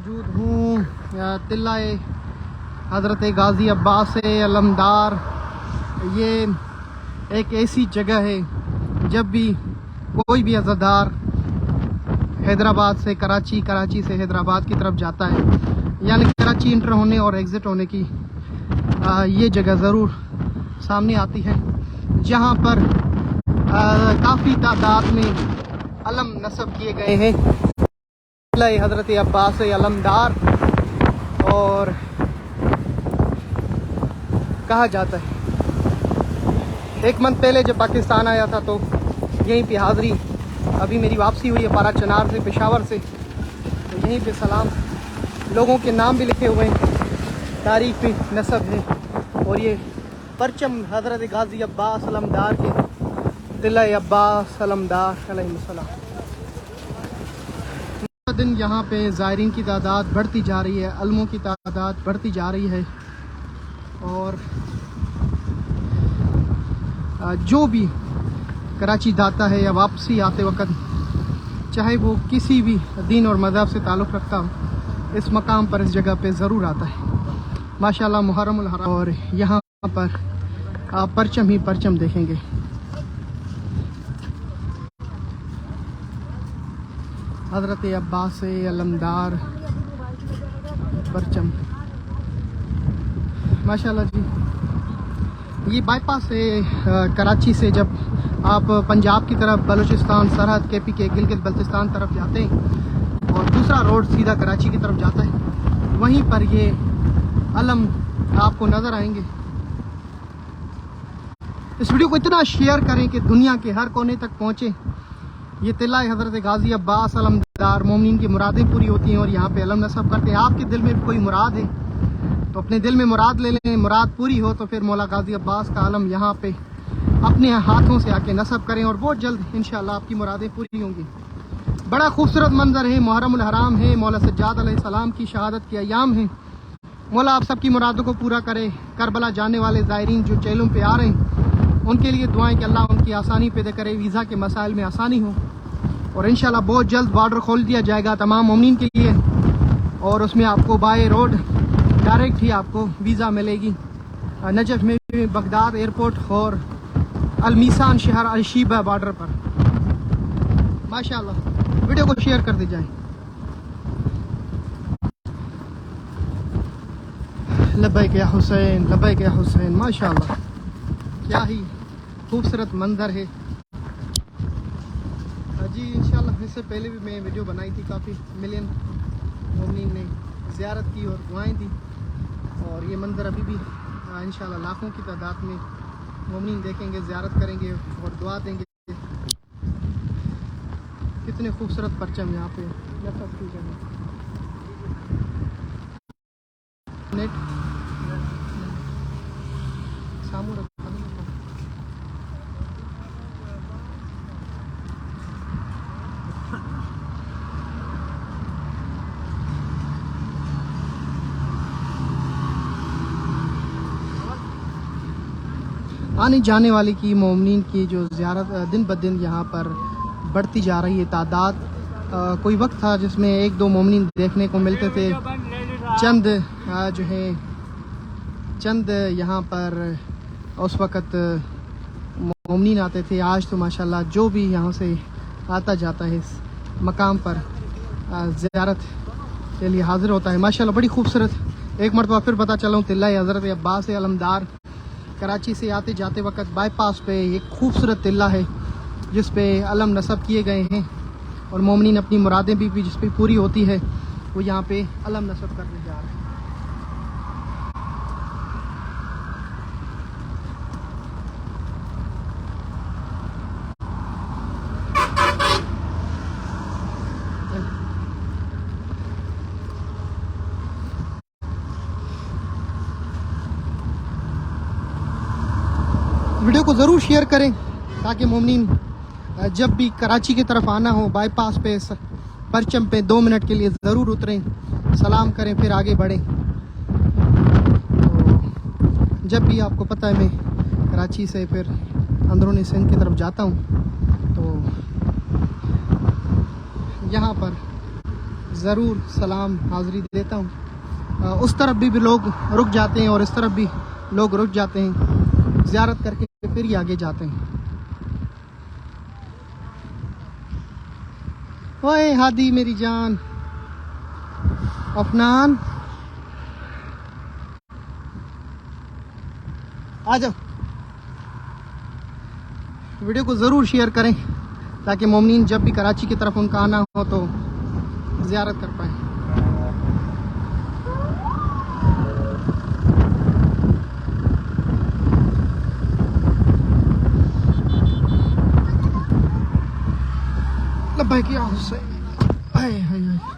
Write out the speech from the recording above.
मौजूद हूँ तिल्ला-ए हज़रत गाज़ी अब्बास अलमदार। ये एक ऐसी जगह है जब भी कोई भी अज़ादार हैदराबाद से कराची, कराची से हैदराबाद की तरफ जाता है, यानी कराची इंटर होने और एग्ज़िट होने की ये जगह ज़रूर सामने आती है, जहाँ पर काफ़ी तादाद में अलम नस्ब किए गए हैं हज़रत अब्बास अलमदार। और कहा जाता है एक मंथ पहले जब पाकिस्तान आया था तो यहीं पे हाज़री, अभी मेरी वापसी हुई है पारा चनार से, पेशावर से, तो यहीं पे सलाम, लोगों के नाम भी लिखे हुए हैं, तारीख भी नस्ब है। और ये परचम हज़रत गाज़ी अब्बास अलमदार के तिल्ला-ए अब्बास अलमदार अलैहिस्सलाम। दिन यहाँ पे ज़ायरीन की तादाद बढ़ती जा रही है, अलमों की तादाद बढ़ती जा रही है। और जो भी कराची जाता है या वापसी आते वक्त, चाहे वो किसी भी दीन और मज़हब से ताल्लुक़ रखता हो, इस मकाम पर, इस जगह पे ज़रूर आता है। माशाल्लाह मुहर्रमुल हराम। और यहाँ पर आप परचम ही परचम देखेंगे। हज़रत अब्बास अलमदार परचम, माशाल्लाह जी। ये बाईपास है कराची से, जब आप पंजाब की तरफ बलूचिस्तान सरहद KP के गिलगित बल्तिस्तान तरफ जाते हैं और दूसरा रोड सीधा कराची की तरफ जाता है, वहीं पर ये अलम आपको नज़र आएंगे। इस वीडियो को इतना शेयर करें कि दुनिया के हर कोने तक पहुँचे। ये तिल्ला-ए हज़रत गाज़ी अब्बास अलमदार, मोमिनीन की मुरादें पूरी होती हैं और यहाँ पे अलम नस्ब करते हैं। आपके दिल में कोई मुराद है तो अपने दिल में मुराद ले लें, मुराद पूरी हो तो फिर मौला गाज़ी अब्बास का अलम यहाँ पे अपने हाथों से आके नस्ब करें और बहुत जल्द इंशाअल्लाह आपकी मुरादें पूरी होंगी। बड़ा खूबसूरत मंजर है, मुहर्रमुल हराम है, मौला सज्जाद अलैहिस्सलाम की शहादत के अयाम हैं। मौला आप सबकी मुरादों को पूरा करे। करबला जाने वाले ज़ायरीन जो जेलों पे आ रहे हैं, उनके लिए दुआएं कि अल्लाह उनकी आसानी पैदा करे, वीज़ा के मसाइल में आसानी हो। और इंशाल्लाह बहुत जल्द बॉर्डर खोल दिया जाएगा तमाम मोमिनीन के लिए, और उसमें आपको बाय रोड डायरेक्ट ही आपको वीज़ा मिलेगी। नजफ़ में बगदाद एयरपोर्ट और अलमीसान शहर अलशीबा बॉर्डर पर। माशाल्लाह, वीडियो को शेयर कर दी जाए। लब्बैक या हुसैन, लब्बैक या हुसैन। माशाल्लाह, क्या ही खूबसूरत मंजर है जी। इंशाल्लाह इससे पहले भी मैं वीडियो बनाई थी, काफ़ी मिलियन मोमिनीन ने ज़ियारत की और दुआएं दी, और ये मंजर अभी भी इंशाल्लाह लाखों की तादाद में मोमिनीन देखेंगे, ज़ियारत करेंगे और दुआ देंगे। कितने खूबसूरत परचम यहाँ पे नफ़स की जगह। नेट सामू रखा आने जाने वाले की मोमिनीन की जो ज़ियारत दिन ब दिन यहाँ पर बढ़ती जा रही है तादाद। कोई वक्त था जिसमें एक दो मोमिनीन देखने को मिलते थे, चंद जो है चंद यहाँ पर उस वक़्त मोमिनीन आते थे। आज तो माशाल्लाह जो भी यहाँ से आता जाता है इस मकाम पर ज़ियारत के लिए हाज़िर होता है। माशाल्लाह बड़ी खूबसूरत। एक मरतबा फिर पता चला तिल्ला-ए हज़रत अब्बास अलमदार कराची से आते जाते वक्त बाईपास पे एक खूबसूरत तिल्ला है जिस पे अलम नस्ब किए गए हैं, और मोमिनीन अपनी मुरादें भी जिस पे पूरी होती है वो यहाँ पे अलम नस्ब करने जा रहे हैं। वीडियो को ज़रूर शेयर करें ताकि मोमिनीन जब भी कराची की तरफ आना हो, बाईपास पे परचम पे 2 मिनट के लिए ज़रूर उतरें, सलाम करें, फिर आगे बढ़ें। तो जब भी आपको पता है मैं कराची से फिर अंदरूनी सिंध की तरफ जाता हूँ, तो यहाँ पर ज़रूर सलाम हाज़िरी देता हूँ। उस तरफ भी लोग रुक जाते हैं और इस तरफ भी लोग रुक जाते हैं, ज़ियारत करके फिर ही आगे जाते हैं। ओए हादी मेरी जान, अफनान आ जाओ। वीडियो को ज़रूर शेयर करें ताकि मोमिनीन जब भी कराची की तरफ उनका आना हो तो ज़ियारत कर पाएँ। लब्बैक या हुसैन। हाय हाय हाय।